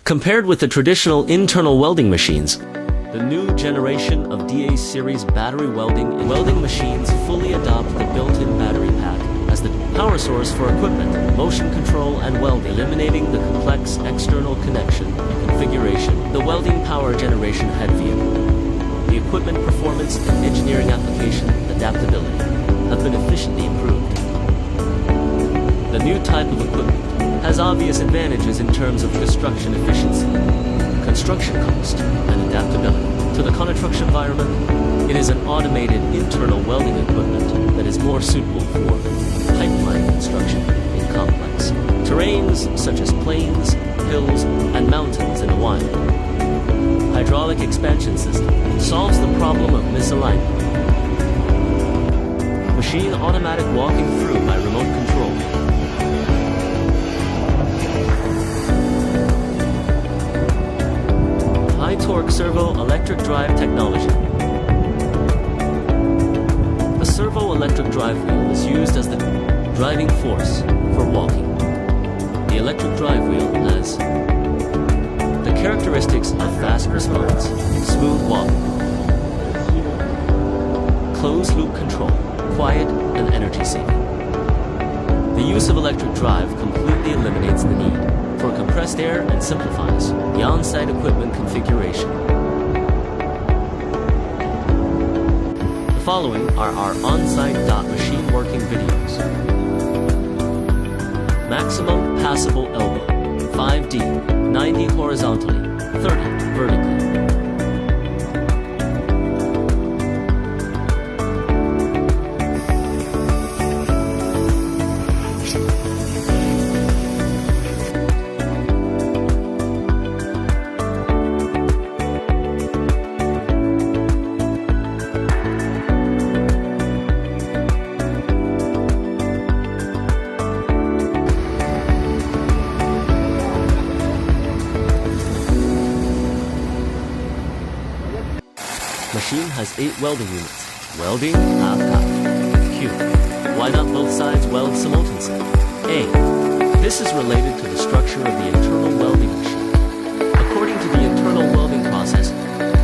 Compared with the traditional internal welding machines, the new generation of DA series battery welding machines fully adopt the built-in battery pack as the power source for equipment, motion control, and welding, eliminating the complex external connection configuration. The welding power generation head vehicle, the equipment performance and engineering application adaptability have been efficiently improved. The new type of equipment has obvious advantages in terms of construction efficiency, construction cost, and adaptability. To the construction environment, it is an automated internal welding equipment that is more suitable for pipeline construction in complex terrains such as plains, hills, and mountains in Hawaii. Hydraulic expansion system solves the problem of misalignment. Machine automatic walking through by remote control. High torque servo electric drive technology. The servo electric drive wheel is used as the driving force for walking. The electric drive wheel has the characteristics of fast response, smooth walking, closed loop control, quiet, and energy saving. The use of electric drive completely eliminates the need for compressed air and simplifies the on-site equipment configuration. The following are our on-site machine working videos. Maximum passable elbow, 5D, 90 horizontally, 30 vertically. Machine has 8 welding units. Welding, half. Q. Why not both sides weld simultaneously? A. This is related to the structure of the internal welding machine. According to the internal welding process,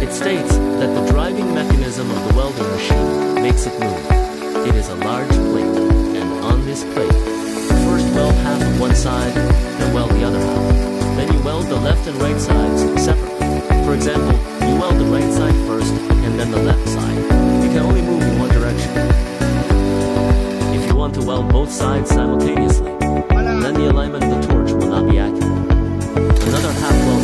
it states that the driving mechanism of the welding machine makes it move. It is a large plate, and on this plate, first weld half of one side, then weld the other half. Then you weld the left and right sides separately. For example, you weld the right side first, and then the left side. You can only move in one direction. If you want to weld both sides simultaneously, then the alignment of the torch will not be accurate. Another half weld